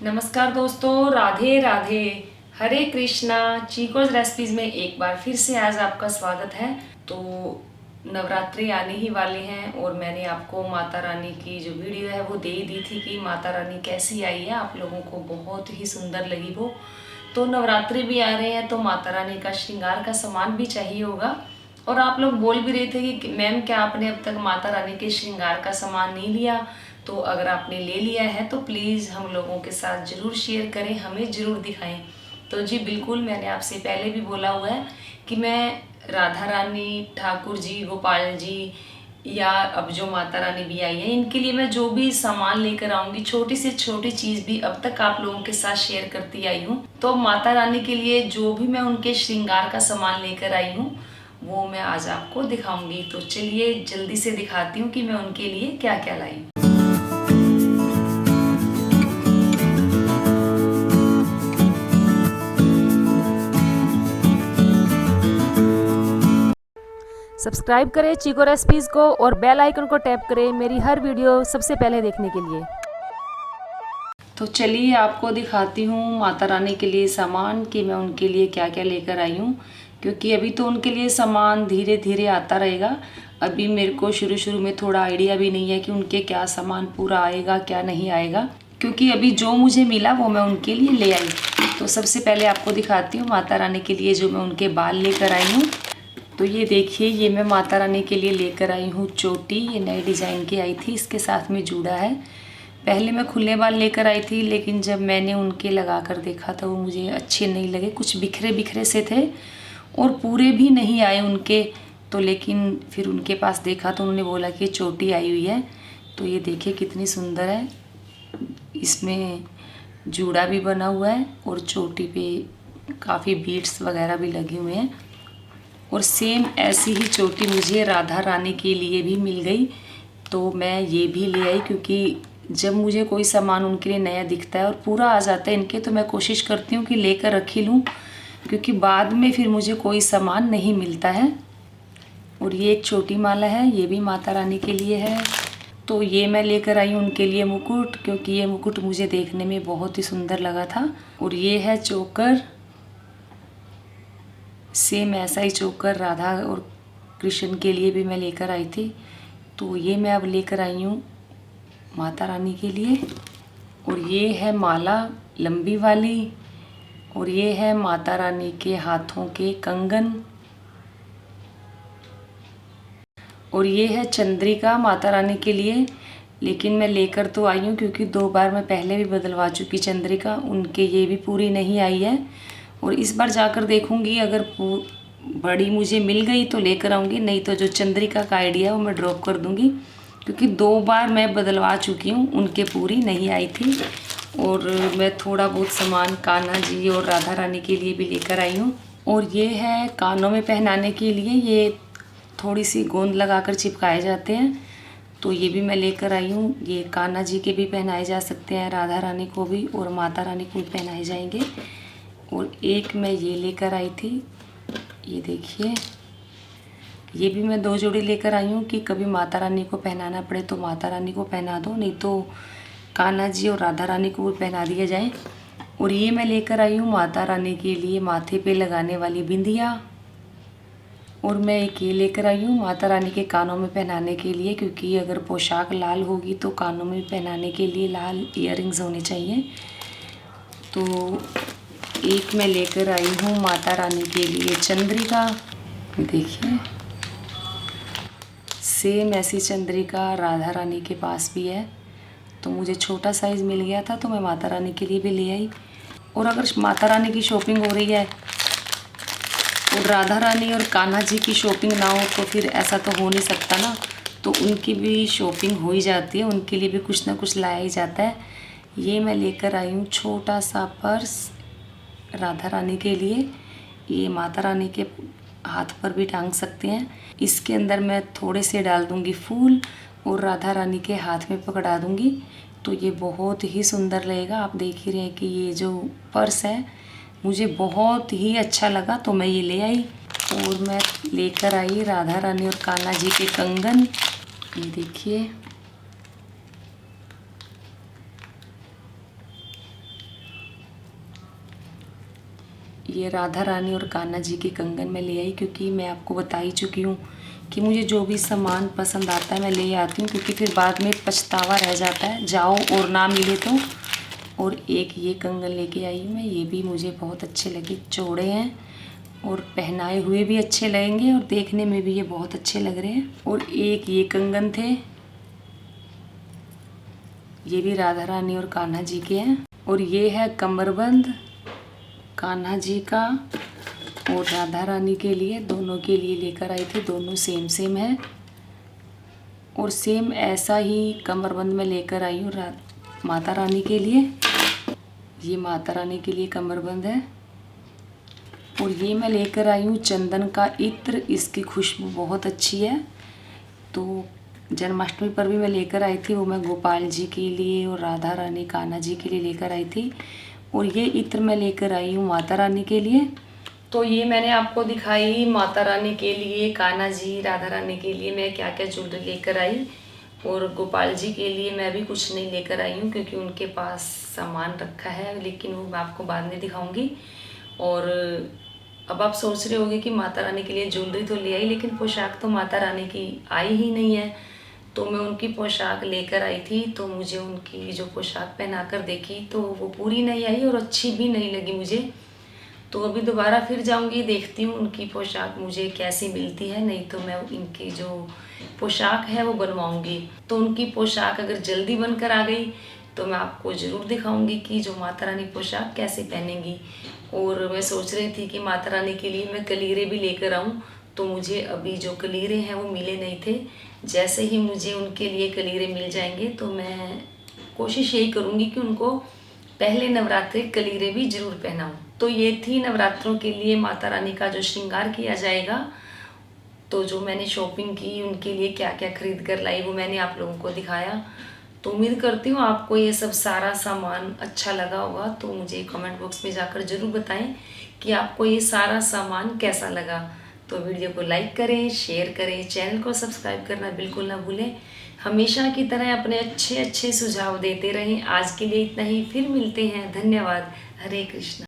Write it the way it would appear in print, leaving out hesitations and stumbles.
नमस्कार दोस्तों, राधे राधे, हरे कृष्णा। चीकोज रेसिपीज में एक बार फिर से आज आपका स्वागत है। तो नवरात्रि आने ही वाले हैं और मैंने आपको माता रानी की जो वीडियो है वो दे ही दी थी कि माता रानी कैसी आई है। आप लोगों को बहुत ही सुंदर लगी वो। तो नवरात्रि भी आ रहे हैं तो माता रानी का श्रृंगार का सामान भी चाहिए होगा। और आप लोग बोल भी रहे थे कि मैम क्या आपने अब तक माता रानी के श्रृंगार का सामान नहीं लिया। तो अगर आपने ले लिया है तो प्लीज़ हम लोगों के साथ ज़रूर शेयर करें, हमें ज़रूर दिखाएं। तो जी बिल्कुल, मैंने आपसे पहले भी बोला हुआ है कि मैं राधा रानी, ठाकुर जी, गोपाल जी या अब जो माता रानी भी आई है, इनके लिए मैं जो भी सामान लेकर आऊँगी, छोटी से छोटी चीज़ भी अब तक आप लोगों के साथ शेयर करती आई हूँ। तो माता रानी के लिए जो भी मैं उनके श्रृंगार का सामान लेकर आई हूँ वो मैं आज आपको दिखाऊंगी। तो चलिए जल्दी से दिखाती हूँ कि मैं उनके लिए क्या क्या लाई हूँ। सब्सक्राइब करें चीको रेसिपीज़ को और बेल आइकन को टैप करें मेरी हर वीडियो सबसे पहले देखने के लिए। तो चलिए आपको दिखाती हूँ माता रानी के लिए सामान कि मैं उनके लिए क्या क्या लेकर आई हूँ, क्योंकि अभी तो उनके लिए सामान धीरे धीरे आता रहेगा। अभी मेरे को शुरू शुरू में थोड़ा आइडिया भी नहीं है कि उनके क्या सामान पूरा आएगा क्या नहीं आएगा, क्योंकि अभी जो मुझे मिला वो मैं उनके लिए ले आई। तो सबसे पहले आपको दिखाती हूँ माता रानी के लिए जो मैं उनके बाल लेकर आई हूँ। तो ये देखिए, ये मैं माता रानी के लिए लेकर आई हूँ चोटी। ये नए डिज़ाइन की आई थी, इसके साथ में जुड़ा है। पहले मैं खुले बाल लेकर आई थी, लेकिन जब मैंने उनके लगा कर देखा तो वो मुझे अच्छे नहीं लगे, कुछ बिखरे बिखरे से थे और पूरे भी नहीं आए उनके। तो लेकिन फिर उनके पास देखा तो उन्होंने बोला कि चोटी आई हुई है। तो ये देखिए कितनी सुंदर है, इसमें जूड़ा भी बना हुआ है और चोटी पे काफ़ी बीड्स वगैरह भी लगे हुए हैं। और सेम ऐसी ही चोटी मुझे राधा रानी के लिए भी मिल गई, तो मैं ये भी ले आई। क्योंकि जब मुझे कोई सामान उनके लिए नया दिखता है और पूरा आ जाता है इनके, तो मैं कोशिश करती हूँ कि लेकर रख ही लूँ, क्योंकि बाद में फिर मुझे कोई सामान नहीं मिलता है। और ये एक छोटी माला है, ये भी माता रानी के लिए है। तो ये मैं लेकर आई हूँ उनके लिए मुकुट, क्योंकि ये मुकुट मुझे देखने में बहुत ही सुंदर लगा था। और ये है चोकर, सेम ऐसा ही चोकर राधा और कृष्ण के लिए भी मैं लेकर आई थी। तो ये मैं अब लेकर आई हूँ माता रानी के लिए। और ये है माला लंबी वाली, और ये है माता रानी के हाथों के कंगन, और ये है चंद्रिका माता रानी के लिए। लेकिन मैं लेकर तो आई हूँ क्योंकि 2 बार मैं पहले भी बदलवा चुकी चंद्रिका, उनके ये भी पूरी नहीं आई है। और इस बार जाकर देखूँगी, अगर बड़ी मुझे मिल गई तो लेकर आऊँगी, नहीं तो जो चंद्रिका का आइडिया है वो मैं ड्रॉप कर दूँगी, क्योंकि 2 बार मैं बदलवा चुकी हूँ, उनके पूरी नहीं आई थी। और मैं थोड़ा बहुत सामान कान्हा जी और राधा रानी के लिए भी लेकर आई हूँ। और ये है कानों में पहनाने के लिए, ये थोड़ी सी गोंद लगाकर चिपकाए जाते हैं, तो ये भी मैं लेकर आई हूँ। ये कान्हा जी के भी पहनाए जा सकते हैं, राधा रानी को भी और माता रानी को भी पहनाए जाएंगे। और एक मैं ये लेकर आई थी, ये देखिए, ये भी मैं 2 जोड़ी लेकर आई हूँ कि कभी माता रानी को पहनाना पड़े तो माता रानी को पहना दो, नहीं तो कान्हा जी और राधा रानी को भी पहना दिया जाए। और ये मैं लेकर आई हूँ माता रानी के लिए माथे पे लगाने वाली बिंदिया। और मैं एक ये लेकर आई हूँ माता रानी के कानों में पहनाने के लिए, क्योंकि अगर पोशाक लाल होगी तो कानों में पहनाने के लिए लाल ईयररिंग्स होने चाहिए। तो एक मैं लेकर आई हूँ माता रानी के लिए चंद्रिका। देखिए, सेम ऐसी चंद्रिका राधा रानी के पास भी है, तो मुझे छोटा साइज़ मिल गया था तो मैं माता रानी के लिए भी ले आई। और अगर माता रानी की शॉपिंग हो रही है और राधा रानी और कान्हा जी की शॉपिंग ना हो तो फिर ऐसा तो हो नहीं सकता ना, तो उनकी भी शॉपिंग हो ही जाती है, उनके लिए भी कुछ ना कुछ लाया ही जाता है। ये मैं लेकर आई हूँ छोटा सा पर्स राधा रानी के लिए, ये माता रानी के हाथ पर भी टांग सकते हैं। इसके अंदर मैं थोड़े से डाल दूँगी फूल और राधा रानी के हाथ में पकड़ा दूँगी, तो ये बहुत ही सुंदर लगेगा। आप देख ही रहे हैं कि ये जो पर्स है मुझे बहुत ही अच्छा लगा, तो मैं ये ले आई। और मैं लेकर आई राधा रानी और कान्हा जी के कंगन, ये देखिए, ये राधा रानी और कान्हा जी के कंगन में ले आई, क्योंकि मैं आपको बता ही चुकी हूँ कि मुझे जो भी सामान पसंद आता है मैं ले आती हूँ, क्योंकि फिर बाद में पछतावा रह जाता है जाओ और ना मिले तो। और एक ये कंगन लेके आई हूँ मैं, ये भी मुझे बहुत अच्छे लगे, चौड़े हैं और पहनाए हुए भी अच्छे लगेंगे और देखने में भी ये बहुत अच्छे लग रहे हैं। और एक ये कंगन थे, ये भी राधा रानी और कान्हा जी के हैं। और ये है कमरबंद कान्हा जी का और राधा रानी के लिए, दोनों के लिए लेकर आई थी। दोनों सेम सेम है और सेम ऐसा ही कमरबंद में लेकर आई हूँ माता रानी के लिए। ये माता रानी के लिए कमरबंद है। और ये मैं लेकर आई हूँ चंदन का इत्र, इसकी खुशबू बहुत अच्छी है। तो जन्माष्टमी पर भी मैं लेकर आई थी, वो मैं गोपाल जी के लिए और राधा रानी कान्हा जी के लिए लेकर आई थी। और ये इत्र मैं लेकर आई हूँ माता रानी के लिए। तो ये मैंने आपको दिखाई माता रानी के लिए, कान्हा जी, राधा रानी के लिए मैं क्या क्या ज्वेलरी लेकर आई। और गोपाल जी के लिए मैं भी कुछ नहीं लेकर आई हूँ, क्योंकि उनके पास सामान रखा है, लेकिन वो मैं आपको बाद में दिखाऊंगी। और अब आप सोच रहे होंगे कि माता रानी के लिए ज्वेलरी तो ले आई, लेकिन पोशाक तो माता रानी की आई ही नहीं है। तो मैं उनकी पोशाक लेकर आई थी, तो मुझे उनकी जो पोशाक पहनाकर देखी तो वो पूरी नहीं आई और अच्छी भी नहीं लगी मुझे। तो अभी दोबारा फिर जाऊंगी, देखती हूँ उनकी पोशाक मुझे कैसी मिलती है, नहीं तो मैं इनकी जो पोशाक है वो बनवाऊंगी। तो उनकी पोशाक अगर जल्दी बनकर आ गई तो मैं आपको ज़रूर दिखाऊंगी कि जो माता रानी पोशाक कैसे पहनेंगी। और मैं सोच रही थी कि माता रानी के लिए मैं कलीरे भी लेकर आऊँ, तो मुझे अभी जो कलीरे हैं वो मिले नहीं थे। जैसे ही मुझे उनके लिए कलीरे मिल जाएंगे तो मैं कोशिश यही करूँगी कि उनको पहले नवरात्रि कलीरे भी जरूर पहनाऊँ। तो ये थी नवरात्रों के लिए माता रानी का जो श्रृंगार किया जाएगा। तो जो मैंने शॉपिंग की, उनके लिए क्या क्या खरीद कर लाई, वो मैंने आप लोगों को दिखाया। तो उम्मीद करती हूँ आपको ये सब सारा सामान अच्छा लगा होगा। तो मुझे कमेंट बॉक्स में जाकर ज़रूर बताएं कि आपको ये सारा सामान कैसा लगा। तो वीडियो को लाइक करें, शेयर करें, चैनल को सब्सक्राइब करना बिल्कुल ना भूलें। हमेशा की तरह अपने अच्छे अच्छे सुझाव देते रहें। आज के लिए इतना ही, फिर मिलते हैं। धन्यवाद। हरे कृष्ण।